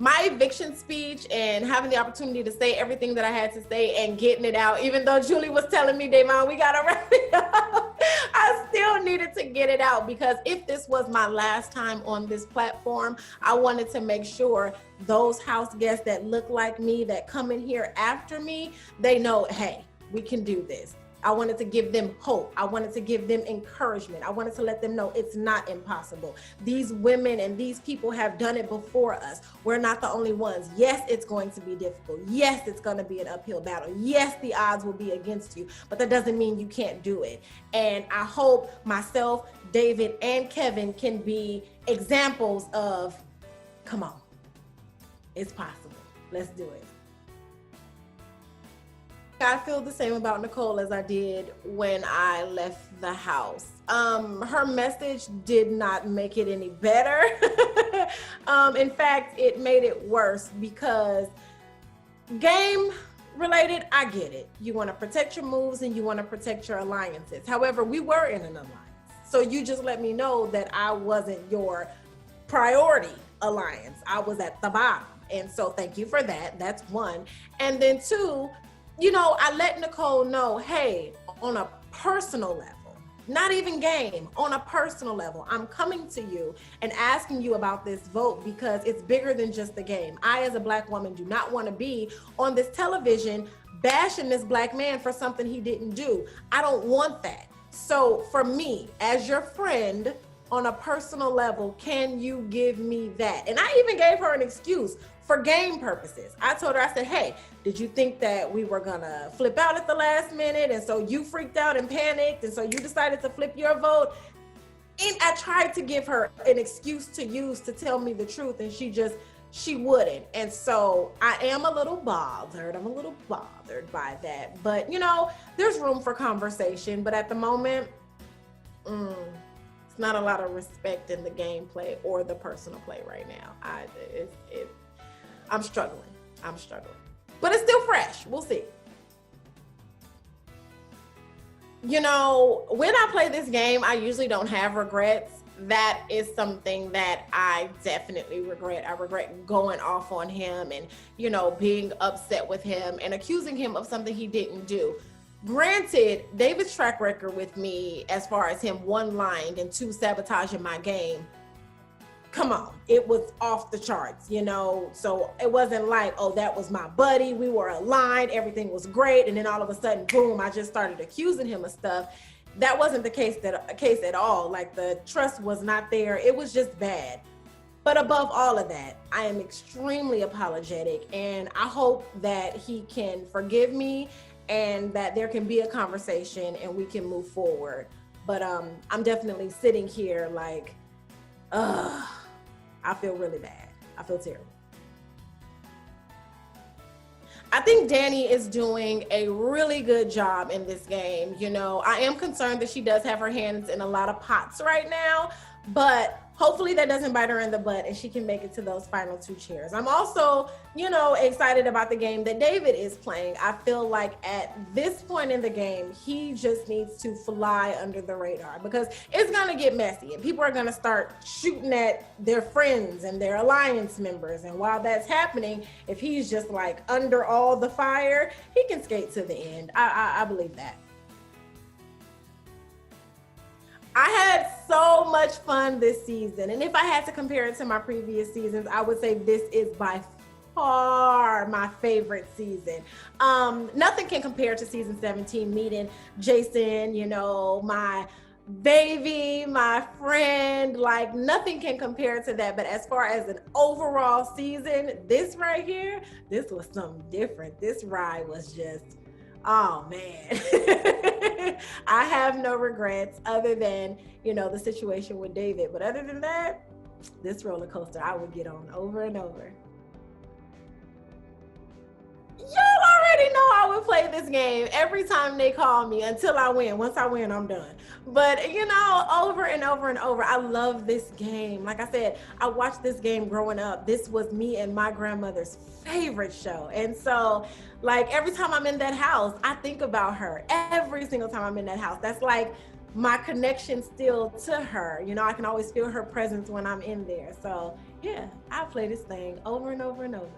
my eviction speech and having the opportunity to say everything that I had to say and getting it out, even though Julie was telling me, Damon, we got to wrap it up, I still needed to get it out, because if this was my last time on this platform, I wanted to make sure those house guests that look like me, that come in here after me, they know, hey, we can do this. I wanted to give them hope. I wanted to give them encouragement. I wanted to let them know it's not impossible. These women and these people have done it before us. We're not the only ones. Yes, it's going to be difficult. Yes, it's going to be an uphill battle. Yes, the odds will be against you, but that doesn't mean you can't do it. And I hope myself, David, and Kevin can be examples of, come on, it's possible. Let's do it. I feel the same about Nicole as I did when I left the house. Her message did not make it any better. In fact, it made it worse, because game related, I get it. You want to protect your moves and you want to protect your alliances. However, we were in an alliance. So you just let me know that I wasn't your priority alliance. I was at the bottom. And so thank you for that. That's one. And then two, you know, I let Nicole know, hey, on a personal level, not even game, on a personal level, I'm coming to you and asking you about this vote, because it's bigger than just the game. I, as a Black woman, do not want to be on this television bashing this Black man for something he didn't do. I don't want that. So for me, as your friend, on a personal level, can you give me that? And I even gave her an excuse for game purposes. I told her, I said, hey, did you think that we were gonna flip out at the last minute? And so you freaked out and panicked, and so you decided to flip your vote? And I tried to give her an excuse to use to tell me the truth, and she wouldn't. And so I am a little bothered. I'm a little bothered by that. But you know, there's room for conversation, but at the moment, it's not a lot of respect in the gameplay or the personal play right now. I'm struggling. But it's still fresh. We'll see. You know, when I play this game, I usually don't have regrets. That is something that I definitely regret. I regret going off on him and, you know, being upset with him and accusing him of something he didn't do. Granted, David's track record with me, as far as him, one, lying, and two, sabotaging my game, come on, it was off the charts, you know? So it wasn't like, oh, that was my buddy, we were aligned, everything was great, and then all of a sudden, boom, I just started accusing him of stuff. That wasn't the case at all. Like, the trust was not there. It was just bad. But above all of that, I am extremely apologetic, and I hope that he can forgive me and that there can be a conversation and we can move forward. But I'm definitely sitting here like, I feel really bad. I feel terrible. I think Danny is doing a really good job in this game. You know, I am concerned that she does have her hands in a lot of pots right now, but hopefully that doesn't bite her in the butt and she can make it to those final two chairs. I'm also, you know, excited about the game that David is playing. I feel like at this point in the game, he just needs to fly under the radar, because it's gonna get messy and people are gonna start shooting at their friends and their alliance members. And while that's happening, if he's just like under all the fire, he can skate to the end. I believe that. I had so much fun this season. And if I had to compare it to my previous seasons, I would say this is by far my favorite season. Nothing can compare to season 17, meeting Jason, you know, my baby, my friend, like nothing can compare to that. But as far as an overall season, this right here, this was something different. This ride was just, oh man. I have no regrets other than, you know, the situation with David. But other than that, this roller coaster I would get on over and over. Y'all already know I would play this game every time they call me until I win. Once I win, I'm done. But, you know, over and over and over, I love this game. Like I said, I watched this game growing up. This was me and my grandmother's favorite show. And so, like, every time I'm in that house, I think about her. Every single time I'm in that house. That's like my connection still to her. You know, I can always feel her presence when I'm in there. So yeah, I play this thing over and over and over.